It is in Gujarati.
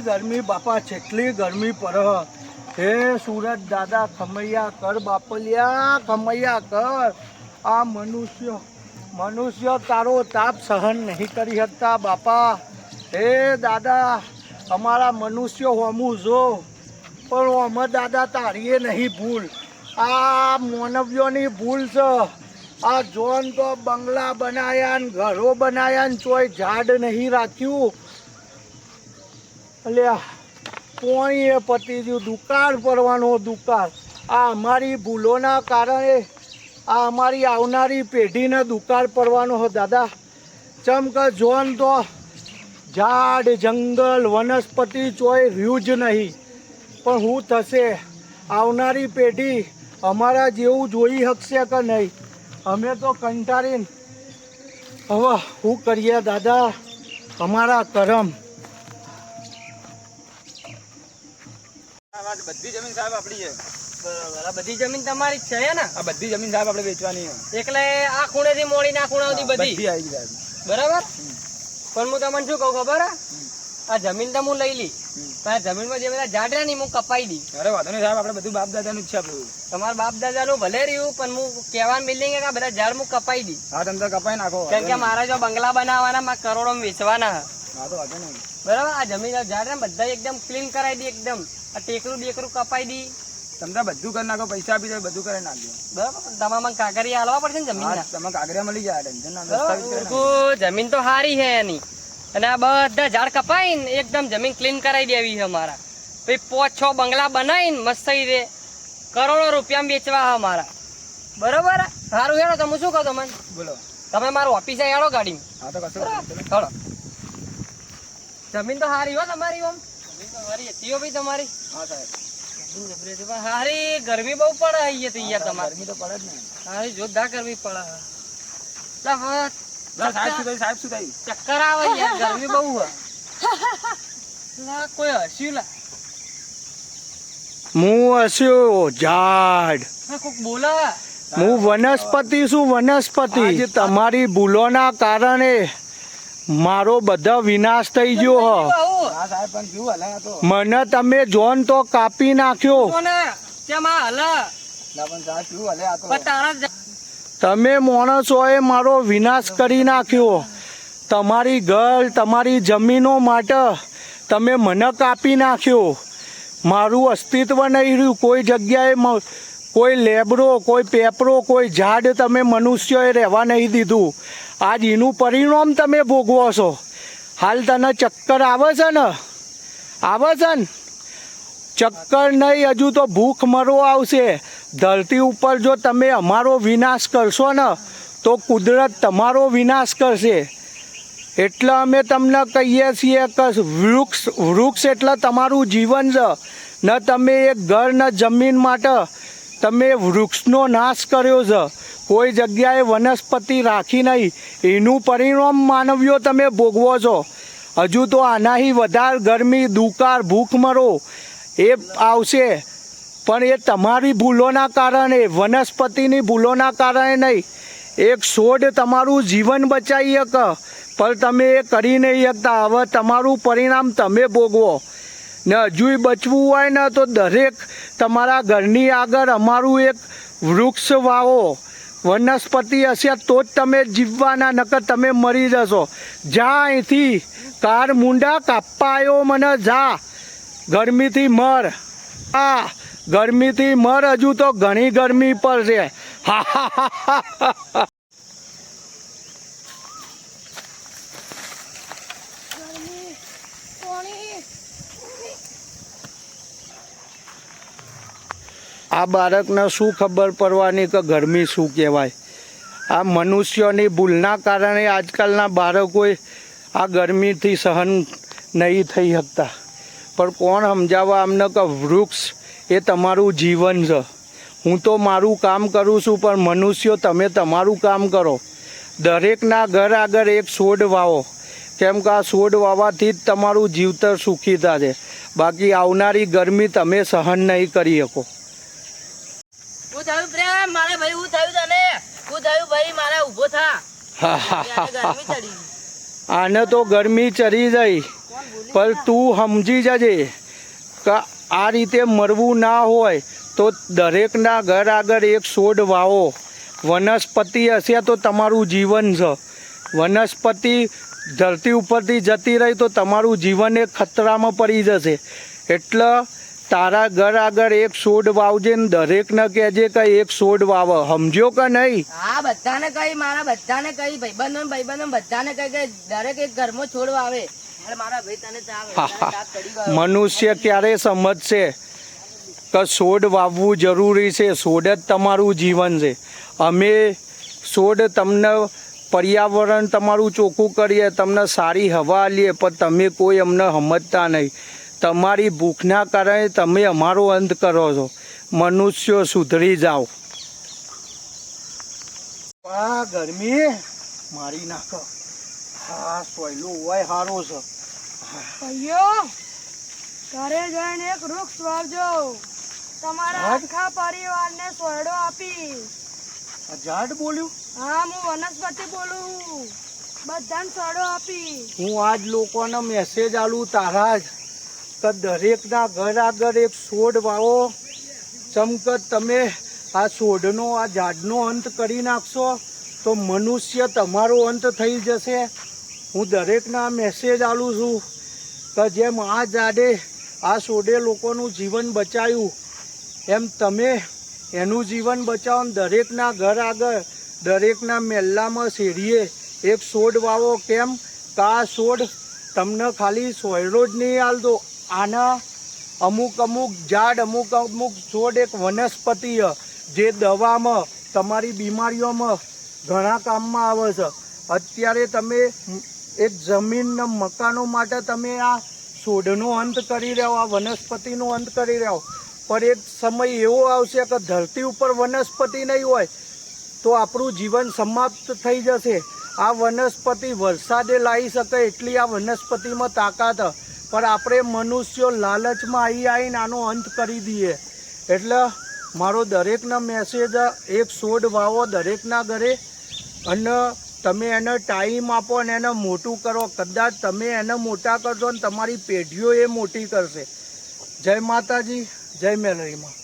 ગરમી બાપા, કેટલી ગરમી પડે. હે સુરત દાદા, ખમૈયા કર બાપલિયા, ખમૈયા કર. આ મનુષ્ય તારો તાપ સહન નહીં કરી શકતા બાપા. હે દાદા, અમારા મનુષ્યો હોમું જો, પણ ઓમાં દાદા તારીએ નહીં ભૂલ, આ માનવીઓની ભૂલ છે. આ જોન તો બંગલા બનાયા ને ઘરો બનાયા ને ચોય ઝાડ નહીં રાખ્યું. અલ્યા પોણીએ પતી ગયું, દુકાળ પડવાનો દુકાળ. આ અમારી ભૂલોના કારણે આ અમારી આવનારી પેઢીને દુકાળ પડવાનો હો દાદા. ચમક જોન તો ઝાડ જંગલ વનસ્પતિ ચોય રહ્યું જ નહીં. પણ શું થશે? આવનારી પેઢી અમારા જેવું જોઈ શકશે કે નહીં? અમે તો કંટાળીને હવે શું કરીએ દાદા? અમારા કરમ. બધી જમીન સાહેબ આપણી છે. બરાબર. બધી જમીન તમારી જ છે ને? આ બધી જમીન સાહેબ આપણે વેચવાની છે. એટલે આ ખૂણેથી મોડીને આ ખૂણા સુધી બધી આવી સાહેબ. બરાબર. પણ હું તમને શું કહું ખબર? આ જમીન તો હું લઈ લી, પણ જમીનમાં જે બધા ઝાડ રહ્યા ને હું કપાઈ દી. અરે વાંધો નહીં સાહેબ, આપણે બધું બાપ દાદાનું જ છે આપણું. તમારા બાપ દાદાનું ભલે રહ્યું, પણ હું કહેવાનું બિલ્ડિંગ કે બધા ઝાડ હું કપાઈ દી. હા તમે કપાઈ નાખો. કેમ કે મારા જો બંગલા બનાવવાના, મારા કરોડો વેચવાના. હા તો વાંધો નહીં. બરાબર. આ જમીન ઝાડ ને બધા એકદમ ક્લીન કરાવી દી, એકદમ આ ટેકરું બેકરું કપાઈ દી. તમને બધું કરી નાખો, પૈસા આપી દે, બધું કરી નાખજો. બરાબર. તમારે મને કાગરિયા હાલવા પડશે ને જમીન. તમે કાગરિયા મળી જાય, ટેન્શન ના. બરાબર. જમીન તો સારી છે એની, અને આ બધા ઝાડ કપાઈને એકદમ જમીન ક્લીન કરાવી દેવી છે અમારા. પછી 5-6 બંગલા બનાવીને મસ્ત રીતે કરોડો રૂપિયામાં વેચવા છે અમારા. બરોબર. સારું હેડો. તમે શું કહો? તમને બોલો. તમે મારું ઓફિસે હેડો ગાડી. હા તો કશું હેડો. જમીન તો સારી હો તમારી. ઓમ જમીન તો સારી હતી હો ભાઈ તમારી. હા સાહેબ. સારી. ગરમી બહુ પડે અહીંયા તો યાર તમારે. ગરમી તો પડે જ ને. સારી જોરદાર ગરમી પડે. સાહેબ શું થાય? ચક્કર આવે યાર, ગરમી બહુ છે. કોઈ હસ્યું લા. હું હસ્યો ઝાડ, કોક બોલા. હું વનસ્પતિ છું, વનસ્પતિ. તમારી ભૂલોના કારણે મારો બધો વિનાશ થઈ ગયો હો. હા સાહેબ, પણ કેવું હલે આ તો. મને તમે જોન તો કાપી નાખ્યો. તમે માણસોએ મારો વિનાશ કરી નાખ્યો. તમારી ઘર, તમારી જમીનો માટે તમે મને કાપી નાખ્યો. મારું અસ્તિત્વ નહીં રહ્યું કોઈ જગ્યાએ. કોઈ લેબરો, કોઈ પેપરો, કોઈ ઝાડ તમે મનુષ્યોએ રહેવા નહીં દીધું. આજ એનું પરિણામ તમે ભોગવો છો. હાલ તને ચક્કર આવે છે ને? આવે છે ને? ચક્કર નહીં, હજુ તો ભૂખ મરો આવશે. ધરતી ઉપર જો તમે અમારો વિનાશ કરશો ને તો કુદરત તમારો વિનાશ કરશે. એટલે અમે તમને કહીએ છીએ કે વૃક્ષ એટલે તમારું જીવન છે. ન તમે એક ઘર ન જમીન માટે તમે વૃક્ષનો નાશ કર્યો છે. કોઈ જગ્યાએ વનસ્પતિ રાખી નહીં. એનું પરિણામ માનવીઓ તમે ભોગવો છો. હજુ તો આનાથી વધારે ગરમી, દુકાળ, ભૂખમરો એ આવશે. પણ એ તમારી ભૂલોના કારણે, વનસ્પતિની ભૂલોના કારણે નહીં. એક છોડ તમારું જીવન બચાવી શકે, પણ તમે એ કરી નહીં શકતા. હવે તમારું પરિણામ તમે ભોગવો. ને હજુય બચવું હોય ને તો દરેક તમારા ઘરની આગળ અમારું એક વૃક્ષ વાવો. વનસ્પતિ હશે તો જ તમે જીવવાના, નકર તમે મરી જશો. જા અહીંથી. કાર મુંડા કાપવા આવ્યો મને. જા, ગરમીથી મર. હા, ગરમીથી મર. હજુ તો ઘણી ગરમી પડશે. હા હા હા હા. આ બાળકને શું ખબર પડવાની કે ગરમી શું કહેવાય? આ મનુષ્યોની ભૂલના કારણે આજકાલના બાળકોએ આ ગરમીથી સહન નહીં થઈ શકતા. પણ કોણ સમજાવવા અમને કે વૃક્ષ એ તમારું જીવન છે. હું તો મારું કામ કરું છું, પણ મનુષ્યો તમે તમારું કામ કરો. દરેકના ઘર આગળ એક છોડ વાવો. કેમ કે આ છોડ વાવવાથી જ તમારું જીવતર સુખી થશે. બાકી આવનારી ગરમી તમે સહન નહીં કરી શકો. આને તો ગરમી ચડી જાય. પણ તું સમજી જજે કે આ રીતે મરવું ના હોય તો દરેકના ઘર આગળ એક છોડ વાવો. વનસ્પતિ હશે તો તમારું જીવન છે. વનસ્પતિ ધરતી ઉપરથી જતી રહી તો તમારું જીવન એક ખતરામાં પડી જશે. એટલે તારા ઘર આગળ એક છોડ વાવજે ને દરેકને કહેજે કે એક છોડ વાવ. સમજ્યો કે નહીં? હા બધાને કહી, મારા બધાને કહી, ભાઈબંધો બધાને કહી કે દરેક એક ઘરમાં છોડ વાવે. એટલે મારા ભાઈ તને તાપ ચડી ગયો. મનુષ્ય ક્યારે સમજશે કે છોડ વાવવું જરૂરી છે? છોડ જ તમારું જીવન છે. અમે છોડ તમને પર્યાવરણ તમારું ચોખ્ખું કરીએ, તમને સારી હવા આલીએ, પણ તમે કોઈ અમને સમજતા નહીં. તમારી ભૂખના કારણે તમે અમારો અંત કરો છો. મનુષ્યો સુધરી જાઓ. આ ગરમી મારી નાખો. હા સોયલો હોય સારો છે. ભાઈઓ ઘરે જઈને એક વૃક્ષ વાવજો. તમારા આખા પરિવારને સોયડો આપીશ. આ ઝાડ બોલ્યું? હા હું વનસ્પતિ બોલું. બધાને સોયડો આપીશ. હું આજ લોકોને મેસેજ આલું તારા જ કે દરેકના ઘર આગળ એક છોડ વાવો. ચમક તમે આ છોડનો આ ઝાડનો અંત કરી નાખશો તો મનુષ્ય તમારો અંત થઈ જશે. હું દરેકના મેસેજ આલું છું કે જેમ આ ઝાડે આ છોડે લોકોનું જીવન બચાવ્યું એમ તમે એનું જીવન બચાવો. દરેકના ઘર આગળ દરેકના મહેલામાં શેરીએ એક છોડ વાવો. કેમ કે આ છોડ તમને ખાલી સોયરો જ નહીં આલતો. આના અમુક ઝાડ અમુક છોડ એક વનસ્પતિ જે દવામાં તમારી બીમારીઓમાં ઘણા કામમાં આવે છે. અત્યારે તમે એક જમીનના મકાનો માટે તમે આ છોડનો અંત કરી રહ્યો, આ વનસ્પતિનો અંત કરી રહ્યો. પણ એક સમય એવો આવશે કે ધરતી ઉપર વનસ્પતિ નહીં હોય તો આપણું જીવન સમાપ્ત થઈ જશે. આ વનસ્પતિ વરસાદે લાવી શકે એટલી આ વનસ્પતિમાં તાકાત, પણ આપણે મનુષ્યો લાલચમાં આવીને આનો અંત કરી દઈએ. એટલે મારો દરેકનો મેસેજ એક છોડ વાવો દરેકના ઘરે, અને તમે એને ટાઈમ આપો અને એને મોટું કરો. કદાચ તમે એને મોટા કરશો ને તમારી પેઢીઓ એ મોટી કરશે. જય માતાજી, જય મેલરીમાં.